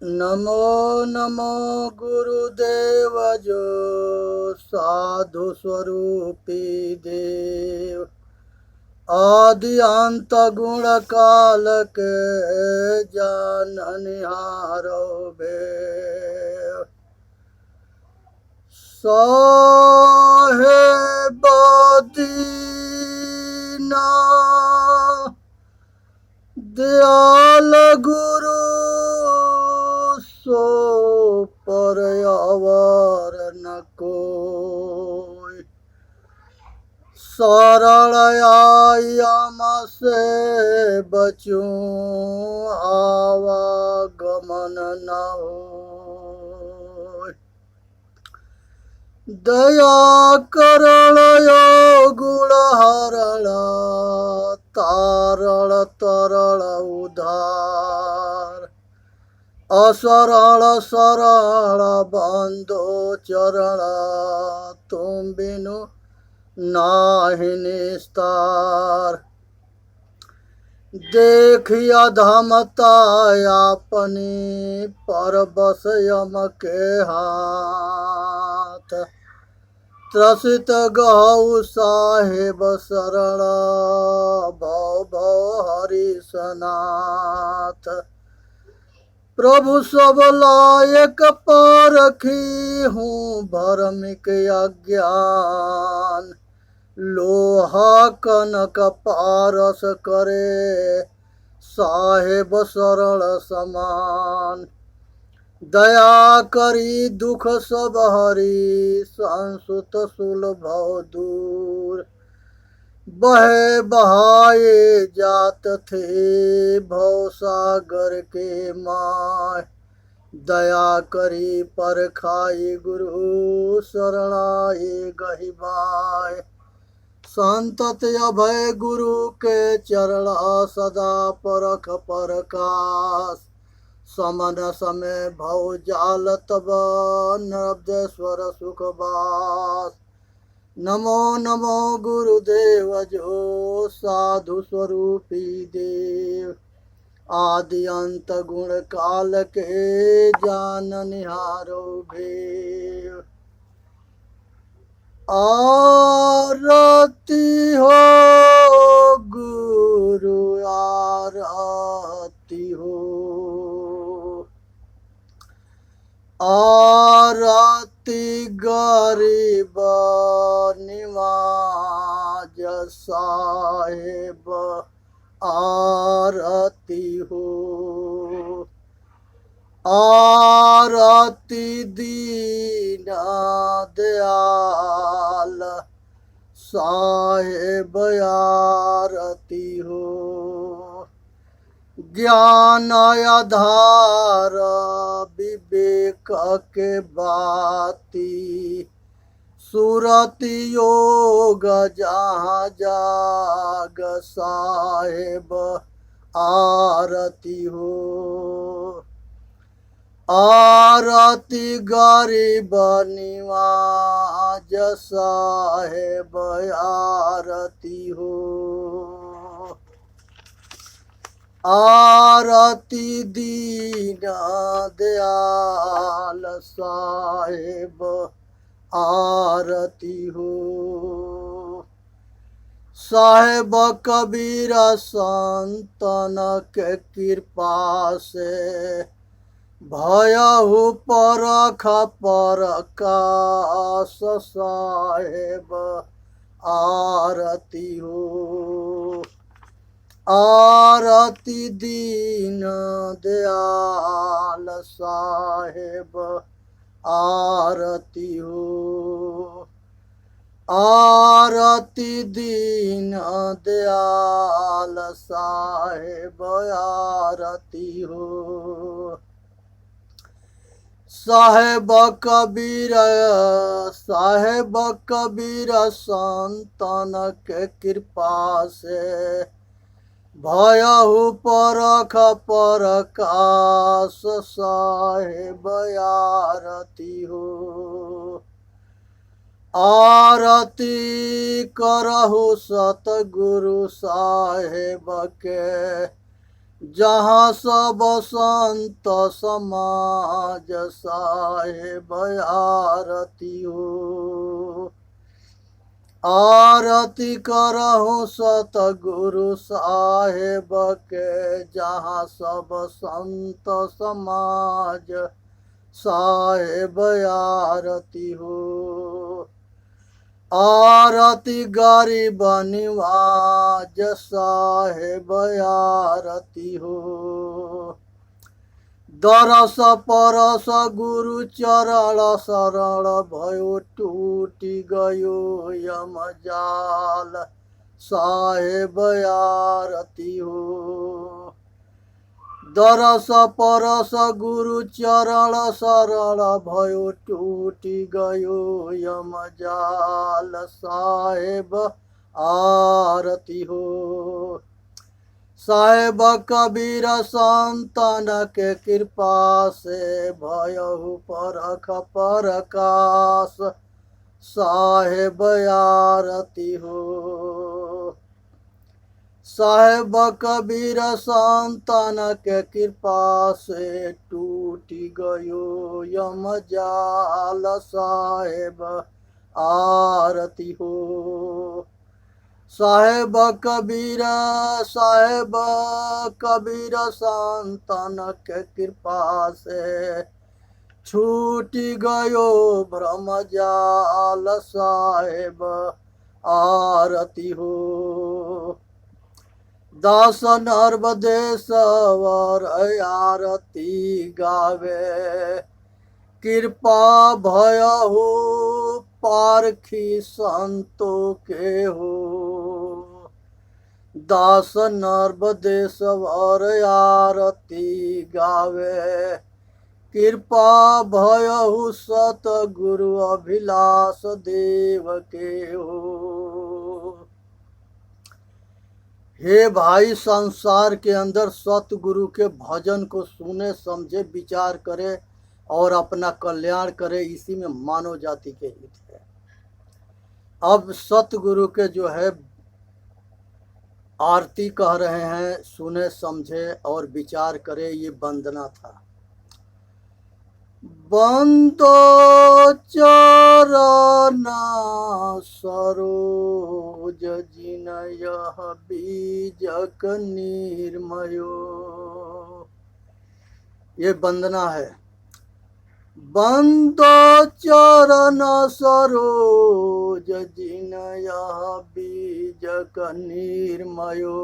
नमो नमो गुरुदेव जो साधु स्वरूपी देव। आदि अंत गुण काल के जाननिहारो भेव। साहेब दीना दयाल गुरु सो पर अवर न कोई। सरल आयम से बचूं आवागमन न होय। दया करण गुण हरण तारल तरल उधार। असरल सरल बंदो चरण तुम बिनु नाहि निस्तार। देखिया धमता अपनी परबस यम के हाथ। त्रसित गौ साहेब शरण भव भव हरि सनाथ। प्रभु सब लायक पारखी हूँ भरमिक अज्ञान। लोहा कनक पारस करे साहेब सरल समान। दया करी दुख सब हरी संसुत सुलभ दूर। बहे बहाए जात थे भव सागर के माय। दया करी पर खाई गुरु शरणाए गहि बाय। संतत अभय गुरु के चरण सदा परख परकास। समन समय भव जाल तब नरब्देश्वर सुख बास। नमो नमो गुरुदेव जो साधु स्वरूपी देव। आदि अंत गुण काल के जाननिहारो भेव। आरती हो गुरु आरती हो। आरती गरीब निवाज साहेब आरती हो। आरती दीन दयाल साहेब आरती हो। ज्ञान आधार विवेक के बाती। सुरति योग जहाँ जाग साहेब आरती हो। आरती गरीब निवाज साहेब आरती हो। आरती दीन दयाल साहेब आरती हो। साहेब कबीर संतन के कृपा से भयहु परख परकास साहेब आरती हो। आरती दीन दयाल साहेब आरती हो। आरती दीन दयाल साहेब आरती हो। साहेब कबीर संतन के कृपा से भयहु परख परकास साहेब आरती हो। आरती करहु सतगुरु साहेब के जहाँ सब संत समाज साहेब आरती हो। आरती करहूँ सतगुरु साहेब के, जहाँ सब संत समाज साहेब आरती हो। आरती गरीब निवाज साहेब आरती हो। दरस परस गुरु चरण शरण भयो, टूटी गयो यम जाल साहेब आरती हो। दरस परस गुरु चरण शरण भयो, टूटी गयो यम जाल साहेब आरती हो। साहेब कबीर संतन के कृपा से, भयहु परख परकाश साहेब आरती हो। साहेब कबीर संतन के कृपा से, टूटी गयो यम जाल साहेब आरती हो। साहेब कबीर संतन के कृपा से, छूटी गयो भ्रम जाल साहेब आरती हो। दास नर्मदेश्वर आरती गावे, कृपा भयहु पारखी संतों के हो। दास नर्मदेश्वर आरती गावे, कृपा भयहु सतगुरु अभिलाष देव के हो। हे भाई, संसार के अंदर सतगुरु के भजन को सुने, समझे, विचार करे और अपना कल्याण करे, इसी में मानव जाति के हित है। अब सतगुरु के जो है आरती कह रहे हैं, सुने समझे और विचार करे, ये वंदना था। बंदो चरण सरोज जिनयः बीजक निर्मयो। ये वंदना है। बंदो चरण सरोज जिनयः बीजक निर्मयो।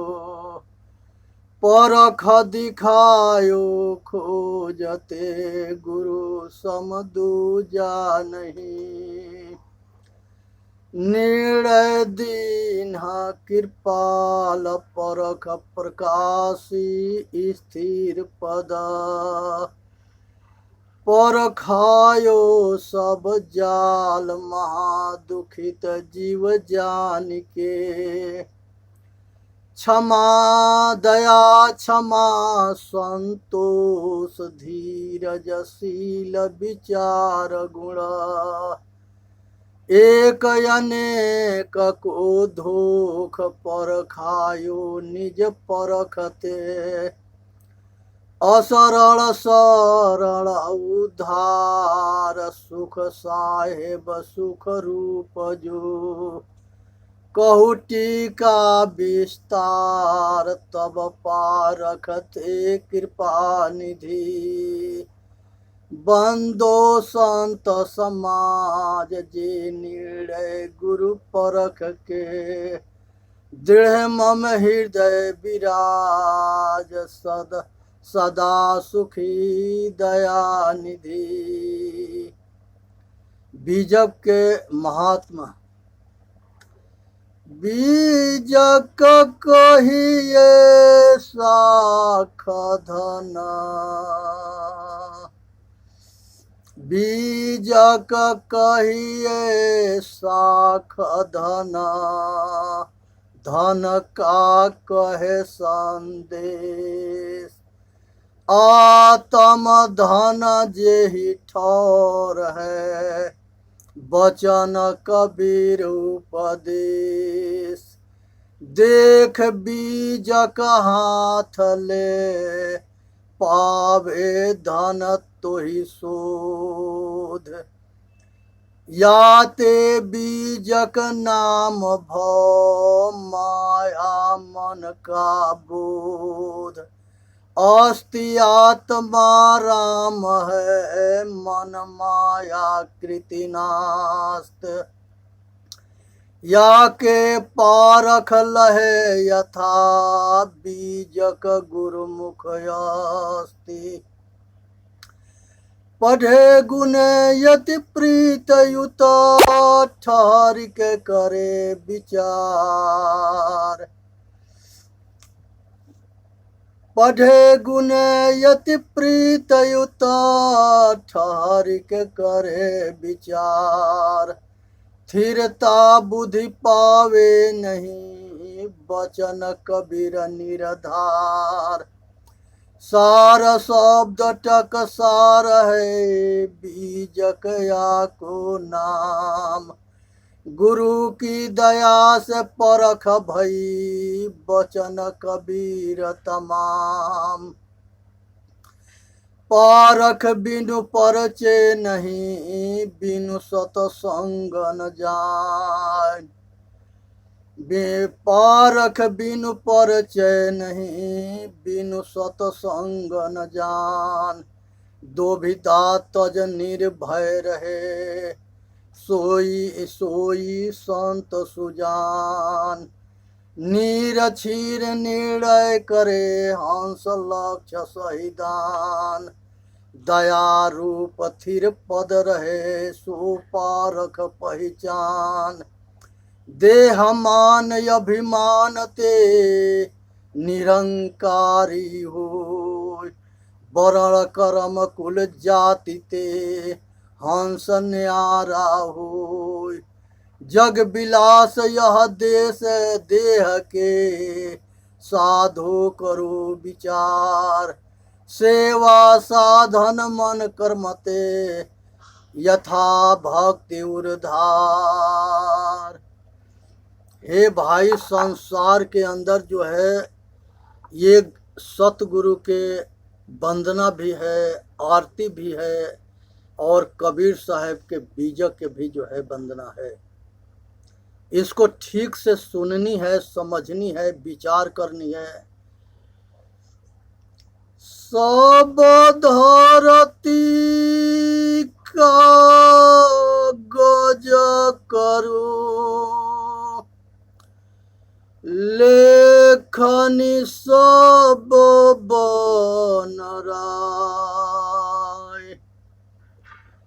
परख दिखायो खोजते, गुरु सम दूजा नहीं। निर्णय दीन्हा कृपाल, परख प्रकाशी स्थिर पद। परखायो सब जाल, महादुखित जीव जान के। क्षमा दया क्षमा संतोष, धीरज शील विचार गुण। एक अनेक को धोख, परखायो निज परखते। असरल सरल उद्धार, सुख साहेब सुख रूप जो। कहु टीका विस्तार, तब पारखते कृपा निधि। बंदो संत समाज, जे निर्णय गुरु परख के। दृढ़ मम हृदय विराज, सदा सुखी दया निधि। बीजक के महात्मा। बीजक कहिए साख धना, बीजक कहिए साख धना। धन का कहे संदेश, आत्म धन जेहि ठौर है। वचन कबीर उपदेश, देख बीजक हाथ ले, पावे धन तोहि शोध। या ते बीजक नाम भव, माया मन का बोध। अस्ति आत्मा राम है, मन माया कृति नास्त। या के पारख लहे यथा, बीजक गुरुमुख अस्ति। पढ़े गुण यति प्रीत युत, ठहरिक करे विचार। पढ़े गुण यति प्रीत युत, ठहरिक करे विचार। स्थिरता बुद्धि पावे नहीं, वचन कबीर निराधार। सार शब्द टक सार है, बीजक या को नाम। गुरु की दया से परख भई, वचन कबीर तमाम। पारख बिनु परचे नहीं, बिनु सतसंग न जान। पारख बिनु परचय नहीं, बिनु सतसंग न जान। दुविधा तज निर्भय रहे, सोई सोई संत सुजान। नीर क्षीर निर्णय करे, हंस लक्ष्य सहिदान। दया रूप थिर पद रहे, सो पारख पहचान। देह मान अभिमान ते, निरंकारी हो। वर्ण कर्म कुल जाति ते, हंस न्यारा हो। जग विलास यह देश देह के, साधो करो विचार। सेवा साधन मन कर्मते, यथा भक्ति उर्धार। हे भाई, संसार के अंदर जो है ये सतगुरु के वंदना भी है, आरती भी है, और कबीर साहब के बीजक के भी जो है वंदना है। इसको ठीक से सुननी है, समझनी है, विचार करनी है। सब धरती का गज करो, लेखनी सब बन राय।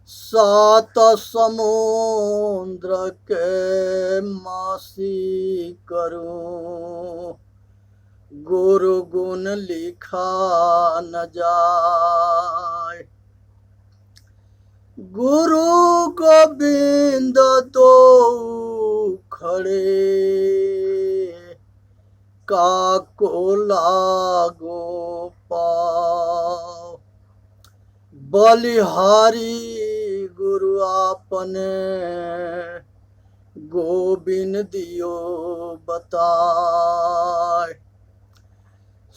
सात समुद्र के मासी करूं, गुरु गुण लिखा न जाय। गुरु गोविंद दो खड़े, काको लागो पाओ। बलिहारी गुरु आपने, गोविंद दियो बताए।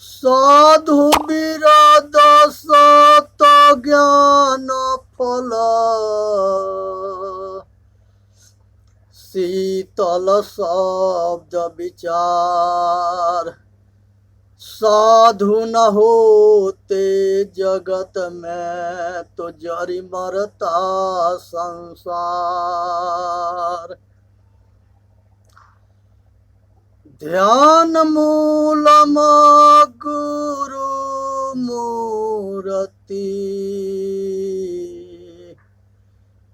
साधु विरद सत ज्ञान फल, शीतल शब्द विचार। साधु न होते जगत में, तो जरी मरता संसार। ध्यान मूलम गुरु मूर्ति,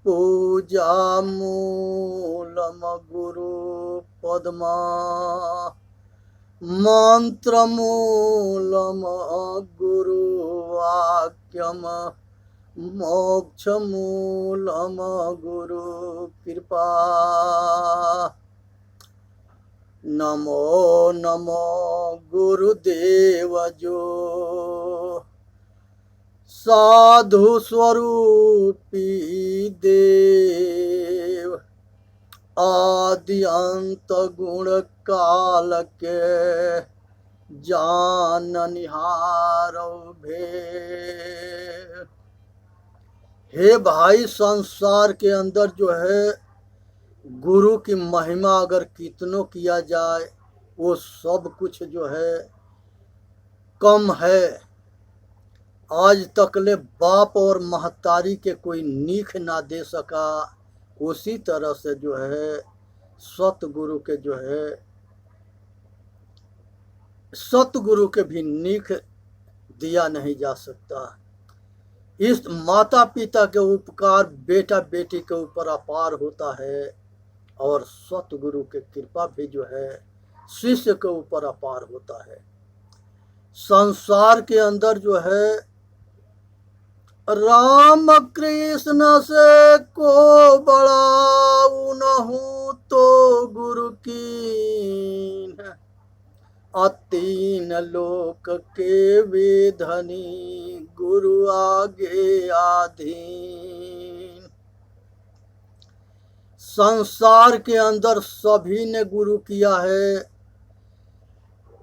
पूजा मूलम गुरु पद्मा। मंत्र मूलम गुरु वाक्यम, मोक्ष मूलम गुरु कृपा। नमो नमो गुरुदेव जो, साधु स्वरूपी देव। आदि अंत गुण काल के जाननिहारो भेद। हे भाई, संसार के अंदर जो है गुरु की महिमा अगर कितनों किया जाए वो सब कुछ जो है कम है। आज तक ले बाप और महतारी के कोई नीख ना दे सका, उसी तरह से जो है सतगुरु के जो है सतगुरु के भी नीख दिया नहीं जा सकता। इस माता पिता के उपकार बेटा बेटी के ऊपर अपार होता है और सतगुरु के कृपा भी जो है शिष्य के ऊपर अपार होता है। संसार के अंदर जो है राम कृष्ण से को बड़ा उनहु तो गुरु की तीन लोक के विधनी गुरु आगे आधीन। संसार के अंदर सभी ने गुरु किया है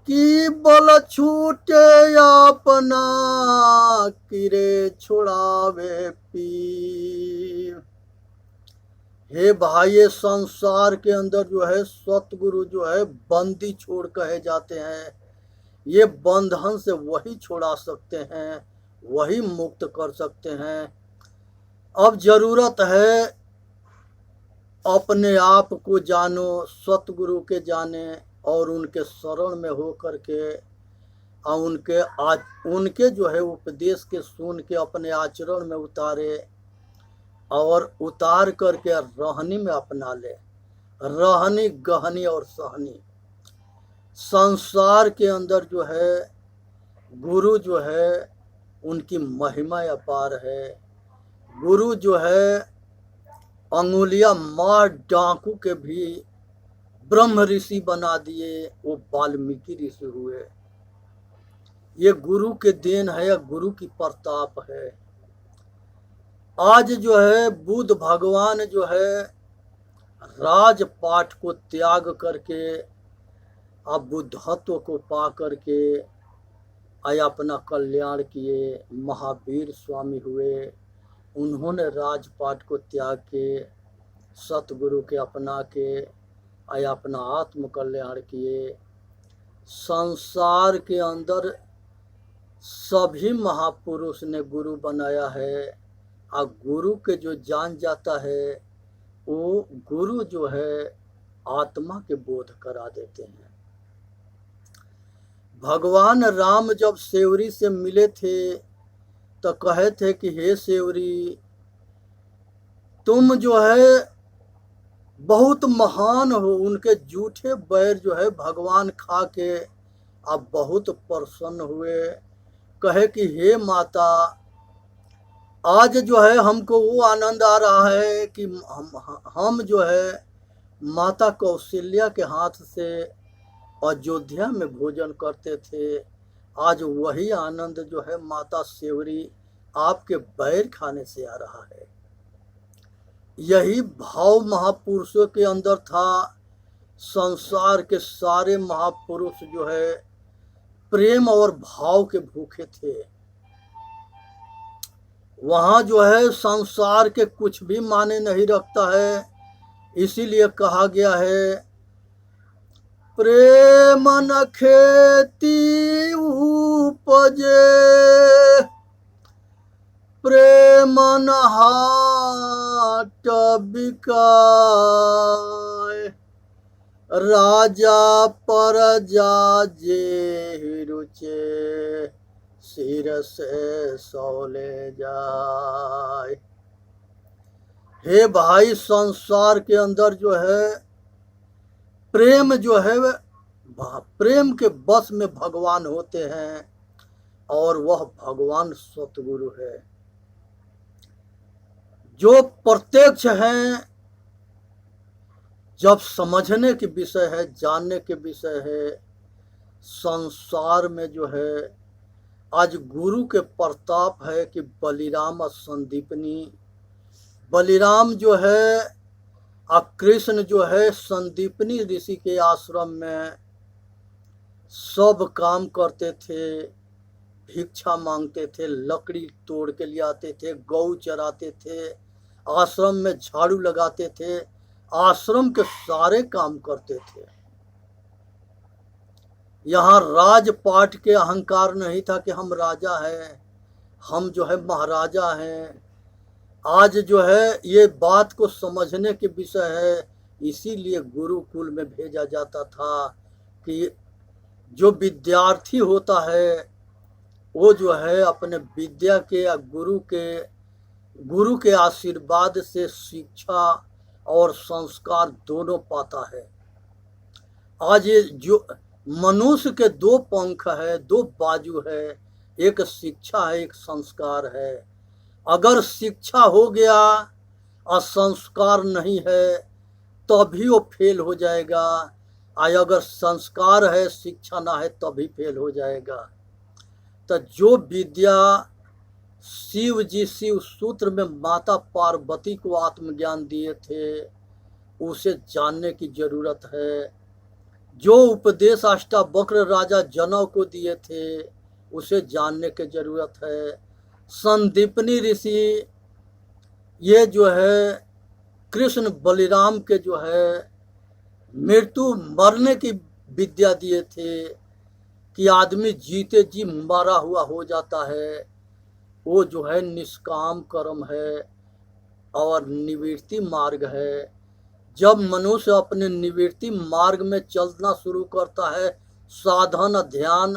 कि बल छूटे अपना किरे छुड़ावे पी। हे भाई, संसार के अंदर जो है सतगुरु जो है बंदी छोड़ कहे जाते हैं। ये बंधन से वही छुड़ा सकते हैं, वही मुक्त कर सकते हैं। अब जरूरत है अपने आप को जानो, सतगुरु के जाने और उनके शरण में हो करके और उनके जो है उपदेश के सुन के अपने आचरण में उतारे और उतार करके रहनी में अपना ले। रहनी, गहनी और सहनी। संसार के अंदर जो है गुरु जो है उनकी महिमा अपार है। गुरु जो है अंगुलियां मार डाकू के भी ब्रह्म ऋषि बना दिए, वो वाल्मीकि ऋषि हुए। ये गुरु के देन है या गुरु की प्रताप है। आज जो है बुद्ध भगवान जो है राजपाट को त्याग करके अब बुद्धत्व को पा करके आया अपना कल्याण किए, महावीर स्वामी हुए। उन्होंने राजपाट को त्याग के सतगुरु के अपना के आया अपना आत्म कल्याण किए। संसार के अंदर सभी महापुरुष ने गुरु बनाया है। और गुरु के जो जान जाता है वो गुरु जो है आत्मा के बोध करा देते हैं। भगवान राम जब सेवरी से मिले थे तो कहे थे कि हे सेवरी, तुम जो है बहुत महान हो। उनके जूठे बैर जो है भगवान खा के अब बहुत प्रसन्न हुए। कहे कि हे माता, आज जो है हमको वो आनंद आ रहा है कि हम जो है माता कौशल्या के हाथ से अयोध्या में भोजन करते थे। आज वही आनंद जो है माता सेवरी आपके बैर खाने से आ रहा है। यही भाव महापुरुषों के अंदर था। संसार के सारे महापुरुष जो है प्रेम और भाव के भूखे थे। वहाँ जो है संसार के कुछ भी माने नहीं रखता है। इसीलिए कहा गया है, प्रेम न खेती उपजे, प्रेम न हाट बिकाय, राजा प्रजा जे रुचे, सिर से सौले जाए। हे भाई, संसार के अंदर जो है प्रेम जो है प्रेम के बस में भगवान होते हैं और वह भगवान सतगुरु है। जो प्रत्यक्ष हैं, जब समझने के विषय है, जानने के विषय है। संसार में जो है आज गुरु के प्रताप है कि बलिराम संदीपनी। बलिराम जो है कृष्ण जो है संदीपनी ऋषि के आश्रम में सब काम करते थे, भिक्षा मांगते थे, लकड़ी तोड़ के ले आते थे, गौ चराते थे, आश्रम में झाड़ू लगाते थे, आश्रम के सारे काम करते थे। यहाँ राजपाट के अहंकार नहीं था कि हम राजा हैं, हम जो है महाराजा हैं। आज जो है ये बात को समझने के विषय है, इसीलिए गुरुकुल में भेजा जाता था कि जो विद्यार्थी होता है वो जो है अपने विद्या के या गुरु के आशीर्वाद से शिक्षा और संस्कार दोनों पाता है। आज ये जो मनुष्य के दो पंख है, दो बाजू है, एक शिक्षा है, एक संस्कार है। अगर शिक्षा हो गया और संस्कार नहीं है तभी वो फेल हो जाएगा, और अगर संस्कार है शिक्षा ना है तभी फेल हो जाएगा। तो जो विद्या शिव जी शिव सूत्र में माता पार्वती को आत्मज्ञान दिए थे उसे जानने की जरूरत है। जो उपदेश अष्टावक्र राजा जनक को दिए थे उसे जानने की जरूरत है। संदीपनी ऋषि ये जो है कृष्ण बलिराम के जो है मृत्यु मरने की विद्या दिए थे कि आदमी जीते जी मरा हुआ हो जाता है, वो जो है निष्काम कर्म है और निवृत्ति मार्ग है। जब मनुष्य अपने निवृत्ति मार्ग में चलना शुरू करता है, साधन ध्यान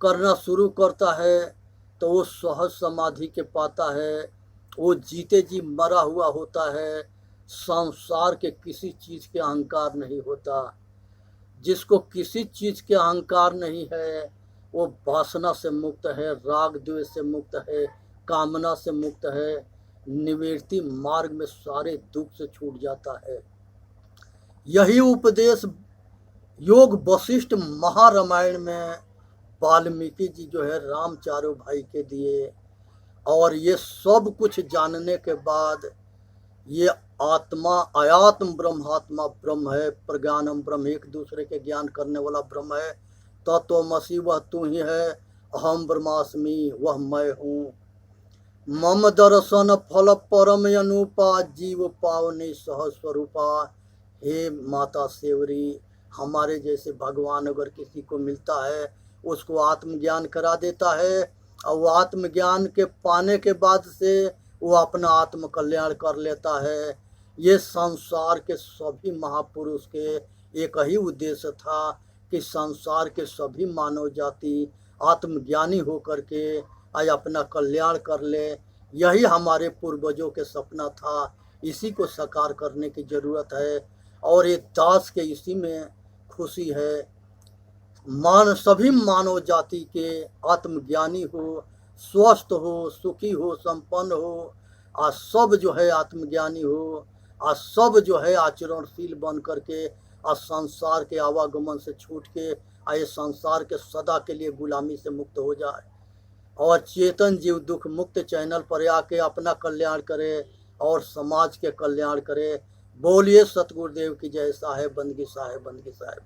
करना शुरू करता है, तो वो सहज समाधि के पाता है, वो जीते जी मरा हुआ होता है, संसार के किसी चीज़ के अहंकार नहीं होता। जिसको किसी चीज़ के अहंकार नहीं है वो वासना से मुक्त है, राग द्वेष से मुक्त है, कामना से मुक्त है, निवृत्ति मार्ग में सारे दुख से छूट जाता है। यही उपदेश योग वशिष्ठ महारामायण में वाल्मीकि जी जो है राम चारों भाई के दिए। और ये सब कुछ जानने के बाद ये आत्मा अयात्म ब्रह्मात्मा ब्रह्म है, प्रज्ञानम ब्रह्म, एक दूसरे के ज्ञान करने वाला ब्रह्म है। तत्वमसि वह तू ही है, अहम ब्रह्मास्मि वह मैं हूँ। मम दर्शन फल परम अनुपा, जीव पावनी सह स्वरूपा। हे माता सेवरी, हमारे जैसे भगवान अगर किसी को मिलता है उसको आत्मज्ञान करा देता है, और वो आत्मज्ञान के पाने के बाद से वो अपना आत्म कल्याण कर लेता है। ये संसार के सभी महापुरुष के एक ही उद्देश्य था कि संसार के सभी मानव जाति आत्मज्ञानी होकर के आज अपना कल्याण कर ले। यही हमारे पूर्वजों के सपना था, इसी को साकार करने की ज़रूरत है। और ये दास के इसी में खुशी है। सभी मानव जाति के आत्मज्ञानी हो, स्वस्थ हो, सुखी हो, संपन्न हो, और सब जो है आत्मज्ञानी हो, और सब जो है आचरणशील बन करके और संसार के आवागमन से छूट के ये संसार के सदा के लिए गुलामी से मुक्त हो जाए, और चेतन जीव दुख मुक्त चैनल पर आके अपना कल्याण करे और समाज के कल्याण करे। बोलिए सतगुरुदेव की जय। साहेब बंदगी, साहेब बंदगी, साहेब।